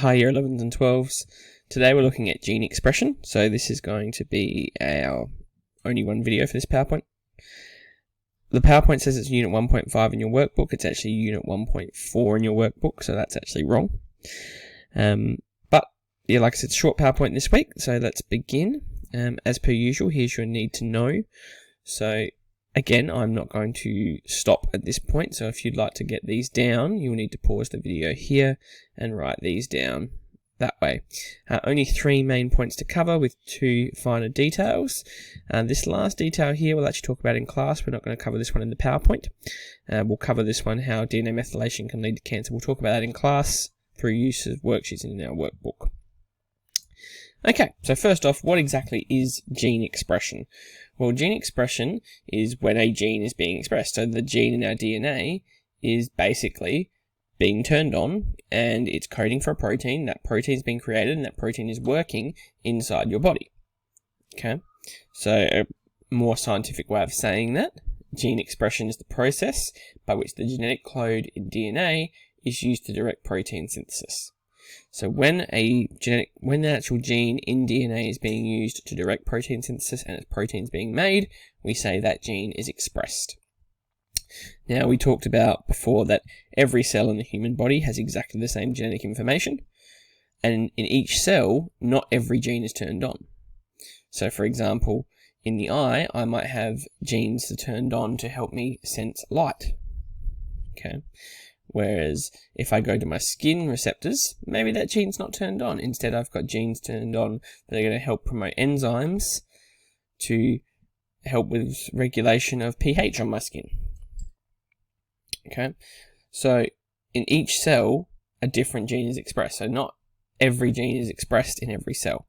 Hi, year 11s and 12s. Today we're looking at gene expression. So this is going to be our only one video for this PowerPoint. The PowerPoint says it's Unit 1.5 in your workbook. It's actually Unit 1.4 in your workbook, so that's actually wrong. But yeah, like I said, short PowerPoint this week. So let's begin. As per usual, here's your need to know. So again, I'm not going to stop at this point, so if you'd like to get these down, you'll need to pause the video here and write these down that way. Only 3 main points to cover with 2 finer details. This last detail here we'll actually talk about in class. We're not going to cover this one in the PowerPoint. We'll cover this one, how DNA methylation can lead to cancer. We'll talk about that in class through use of worksheets in our workbook. Okay, so first off, what exactly is gene expression? Well, gene expression is when a gene is being expressed. So the gene in our DNA is basically being turned on and it's coding for a protein. That protein is being created and that protein is working inside your body. Okay, so a more scientific way of saying that, gene expression is the process by which the genetic code in DNA is used to direct protein synthesis. So when the actual gene in DNA is being used to direct protein synthesis and its proteins being made, we say that gene is expressed. Now, we talked about before that every cell in the human body has exactly the same genetic information, and in each cell, not every gene is turned on. So for example, in the eye, I might have genes that are turned on to help me sense light. Okay. Whereas if I go to my skin receptors, maybe that gene's not turned on. Instead, I've got genes turned on that are going to help promote enzymes to help with regulation of pH on my skin. Okay, so in each cell, a different gene is expressed. So not every gene is expressed in every cell.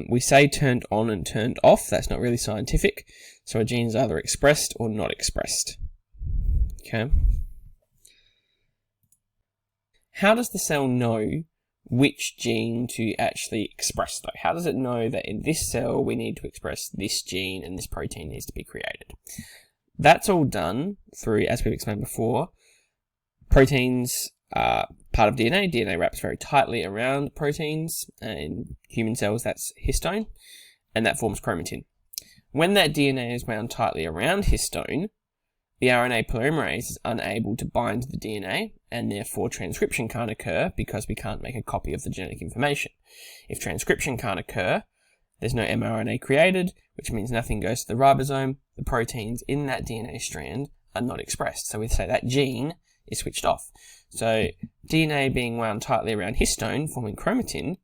We say turned on and turned off. That's not really scientific. So a gene is either expressed or not expressed. Okay. How does the cell know which gene to actually express though? How does it know that in this cell we need to express this gene and this protein needs to be created? That's all done through, as we've explained before, proteins are part of DNA. DNA wraps very tightly around proteins. In human cells that's histone, and that forms chromatin. When that DNA is wound tightly around histone, the RNA polymerase is unable to bind to the DNA, and therefore transcription can't occur because we can't make a copy of the genetic information. If transcription can't occur, there's no mRNA created, which means nothing goes to the ribosome. The proteins in that DNA strand are not expressed. So we say that gene is switched off. So DNA being wound tightly around histone, forming chromatin,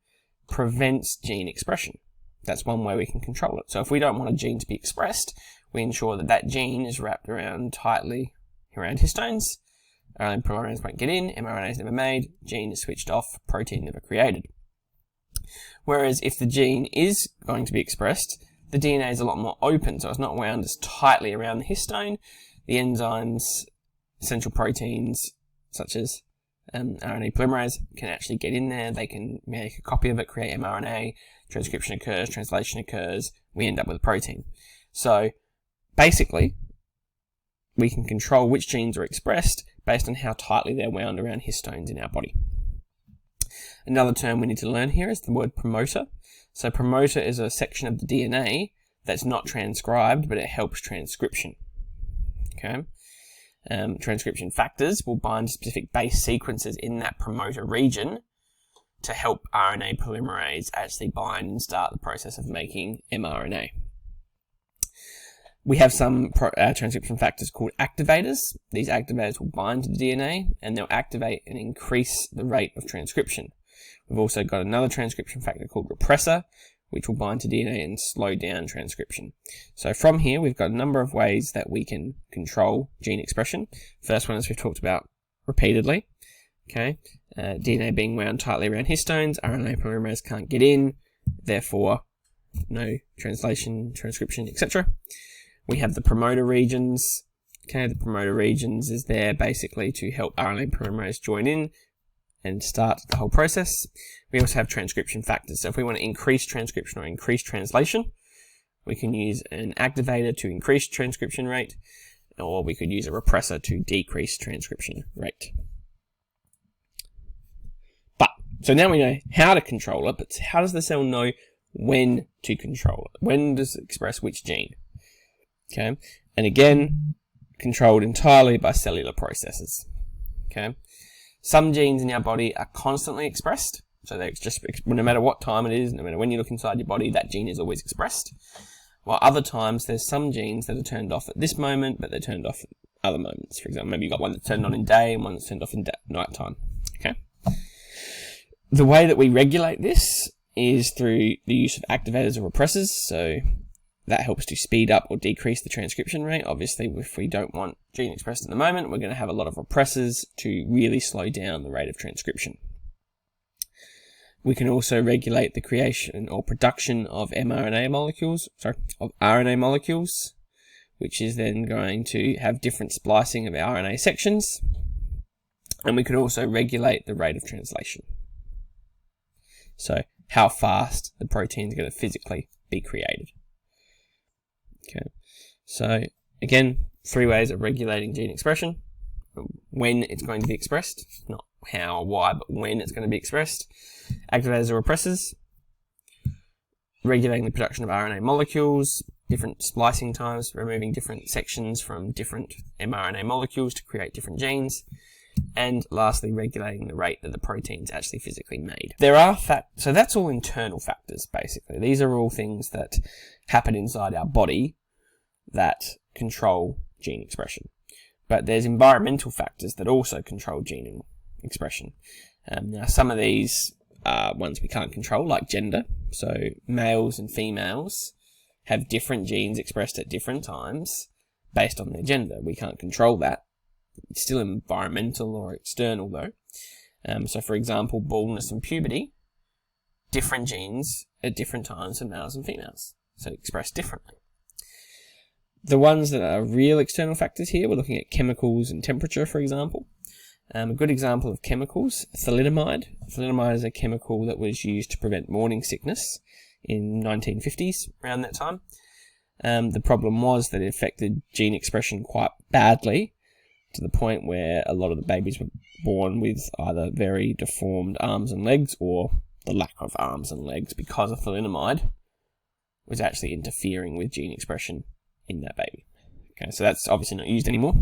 prevents gene expression. That's one way we can control it. So if we don't want a gene to be expressed, we ensure that that gene is wrapped around tightly around histones. RNA polymerase won't get in, mRNA is never made, gene is switched off, protein never created. Whereas if the gene is going to be expressed, the DNA is a lot more open, so it's not wound as tightly around the histone. The enzymes, essential proteins, such as RNA polymerase, can actually get in there. They can make a copy of it, create mRNA, transcription occurs, translation occurs, we end up with a protein. So basically, we can control which genes are expressed based on how tightly they're wound around histones in our body. Another term we need to learn here is the word promoter. So promoter is a section of the DNA that's not transcribed, but it helps transcription. Okay. Transcription factors will bind specific base sequences in that promoter region to help RNA polymerase actually bind and start the process of making mRNA. We have some transcription factors called activators. These activators will bind to the DNA and they'll activate and increase the rate of transcription. We've also got another transcription factor called repressor, which will bind to DNA and slow down transcription. So from here, we've got a number of ways that we can control gene expression. First one, as we've talked about repeatedly, okay, DNA being wound tightly around histones, RNA polymerase can't get in, therefore no translation, transcription, etc. We have the promoter regions. Okay, the promoter regions is there basically to help RNA polymerase join in and start the whole process. We also have transcription factors. So if we want to increase transcription or increase translation, we can use an activator to increase transcription rate, or we could use a repressor to decrease transcription rate. But So now we know how to control it, but how does the cell know when to control it? When does it express which gene? Okay, and again, controlled entirely by cellular processes. Okay, some genes in our body are constantly expressed, so they're just, no matter what time it is, no matter when you look inside your body, that gene is always expressed. While other times, there's some genes that are turned off at this moment, but they're turned off at other moments. For example, maybe you've got one that's turned on in day and one that's turned off in night time. Okay. The way that we regulate this is through the use of activators or repressors. So that helps to speed up or decrease the transcription rate. Obviously, if we don't want gene expressed at the moment, we're going to have a lot of repressors to really slow down the rate of transcription. We can also regulate the creation or production of RNA molecules, which is then going to have different splicing of RNA sections. And we could also regulate the rate of translation. So how fast the protein is going to physically be created. Okay, so again, 3 ways of regulating gene expression. When it's going to be expressed, not how or why, but when it's going to be expressed. Activators or repressors. Regulating the production of RNA molecules, different splicing times, removing different sections from different mRNA molecules to create different genes. And lastly, regulating the rate that the protein's actually physically made. So that's all internal factors, basically. These are all things that happen inside our body that control gene expression. But there's environmental factors that also control gene expression. Now, some of these are ones we can't control, like gender. So males and females have different genes expressed at different times based on their gender. We can't control that. It's still environmental or external though. So for example, baldness and puberty, different genes at different times for males and females, so expressed differently. The ones that are real external factors here, we're looking at chemicals and temperature, for example. A good example of chemicals, thalidomide. Thalidomide is a chemical that was used to prevent morning sickness in 1950s, around that time. The problem was that it affected gene expression quite badly, to the point where a lot of the babies were born with either very deformed arms and legs or the lack of arms and legs because of thalidomide was actually interfering with gene expression in that baby. Okay, so that's obviously not used anymore.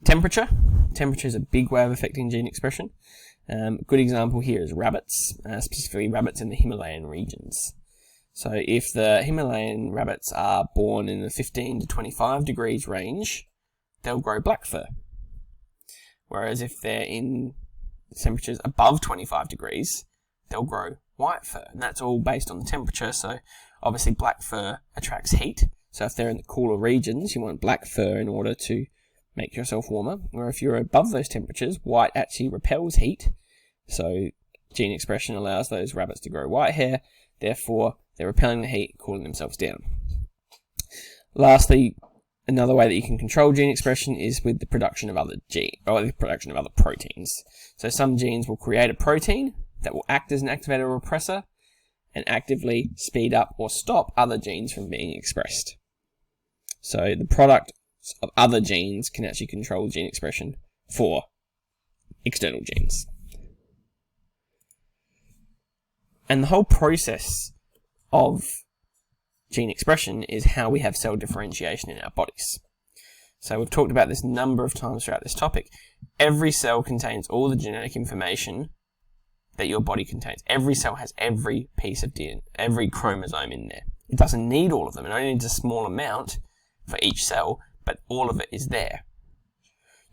Temperature. Temperature is a big way of affecting gene expression. A good example here is rabbits, specifically rabbits in the Himalayan regions. So if the Himalayan rabbits are born in the 15 to 25 degrees range, they'll grow black fur. Whereas if they're in temperatures above 25 degrees, they'll grow white fur. And that's all based on the temperature. So obviously black fur attracts heat. So if they're in the cooler regions, you want black fur in order to make yourself warmer. Or if you're above those temperatures, white actually repels heat. So gene expression allows those rabbits to grow white hair. Therefore, they're repelling the heat, cooling themselves down. Lastly, another way that you can control gene expression is with the production of other proteins. So some genes will create a protein that will act as an activator or repressor and actively speed up or stop other genes from being expressed. So the product of other genes can actually control gene expression for external genes. And the whole process of gene expression is how we have cell differentiation in our bodies. So we've talked about this a number of times throughout this topic. Every cell contains all the genetic information that your body contains. Every cell has every piece of DNA, every chromosome in there. It doesn't need all of them. It only needs a small amount for each cell, but all of it is there.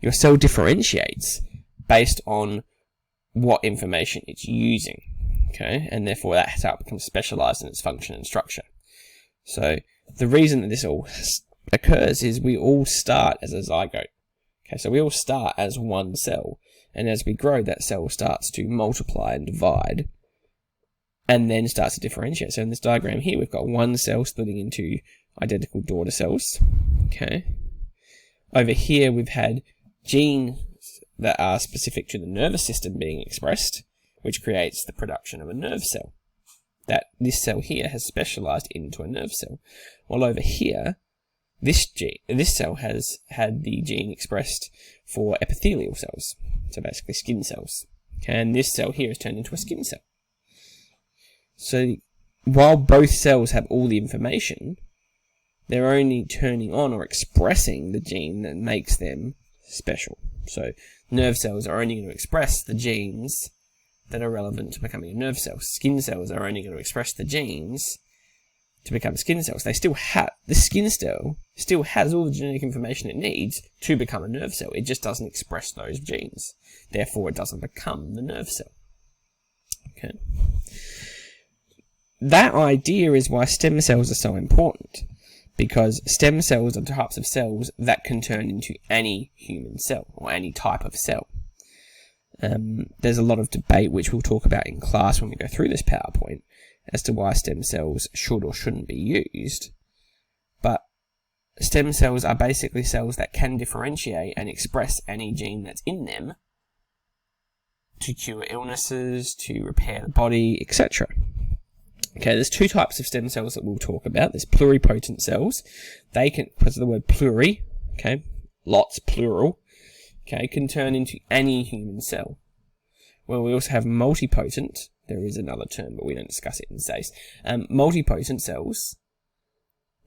Your cell differentiates based on what information it's using. Okay, and therefore that's how it becomes specialized in its function and structure. So the reason that this all occurs is we all start as a zygote. Okay, so we all start as one cell, and as we grow, that cell starts to multiply and divide, and then starts to differentiate. So in this diagram here, we've got one cell splitting into identical daughter cells. Okay, over here we've had genes that are specific to the nervous system being expressed, which creates the production of a nerve cell. That this cell here has specialized into a nerve cell. While over here, this cell has had the gene expressed for epithelial cells, so basically skin cells. Okay, and this cell here is turned into a skin cell. So while both cells have all the information, they're only turning on or expressing the gene that makes them special. So nerve cells are only going to express the genes that are relevant to becoming a nerve cell. Skin cells are only going to express the genes to become skin cells. They still have, the skin cell still has all the genetic information it needs to become a nerve cell. It just doesn't express those genes. Therefore, it doesn't become the nerve cell. Okay. That idea is why stem cells are so important, because stem cells are types of cells that can turn into any human cell or any type of cell. There's a lot of debate, which we'll talk about in class when we go through this PowerPoint, as to why stem cells should or shouldn't be used. But stem cells are basically cells that can differentiate and express any gene that's in them to cure illnesses, to repair the body, etc. Okay, there's two types of stem cells that we'll talk about. There's pluripotent cells. They can, because of the word pluri, okay, lots, plural, okay, can turn into any human cell. Well, we also have multipotent. There is another term, but we don't discuss it in this case. Multipotent cells,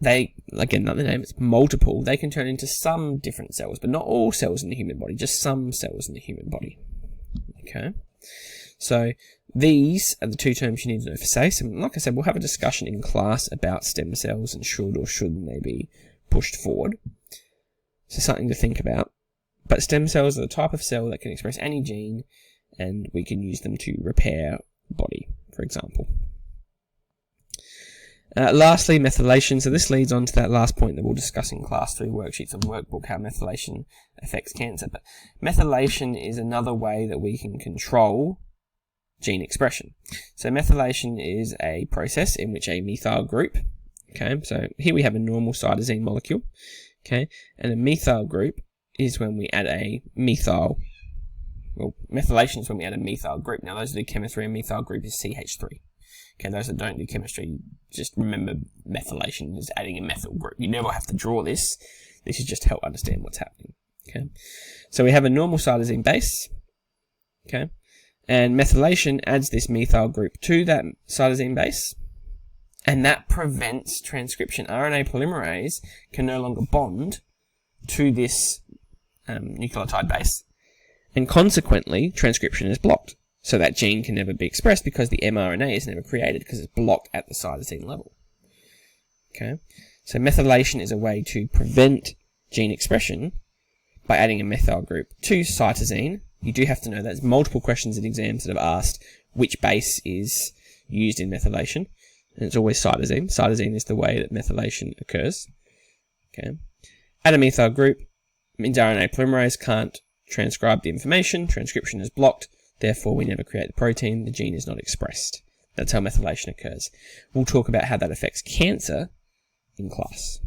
they, again, another name, it's multiple. They can turn into some different cells, but not all cells in the human body, just some cells in the human body. Okay, so these are the two terms you need to know for SACE. And like I said, we'll have a discussion in class about stem cells and should or shouldn't they be pushed forward. So something to think about. But stem cells are the type of cell that can express any gene, and we can use them to repair the body, for example. Lastly, methylation. So this leads on to that last point that we'll discuss in class 3 worksheets of the workbook, how methylation affects cancer. But methylation is another way that we can control gene expression. So methylation is a process in which a methyl group, okay, so here we have a normal cytosine molecule, okay, and a methyl group is when we add a methyl, well, methylation is when we add a methyl group. Now those that do chemistry, a methyl group is CH3. Okay, those that don't do chemistry, just remember methylation is adding a methyl group. You never have to draw this. This is just to help understand what's happening. Okay, so we have a normal cytosine base, okay, and methylation adds this methyl group to that cytosine base, and that prevents transcription. RNA polymerase can no longer bond to this nucleotide base, and consequently, transcription is blocked. So that gene can never be expressed because the mRNA is never created because it's blocked at the cytosine level. Okay, so methylation is a way to prevent gene expression by adding a methyl group to cytosine. You do have to know that there's multiple questions in exams that have asked which base is used in methylation, and it's always cytosine. Cytosine is the way that methylation occurs. Okay, add a methyl group means RNA polymerase can't transcribe the information. Transcription is blocked. Therefore, we never create the protein. The gene is not expressed. That's how methylation occurs. We'll talk about how that affects cancer in class.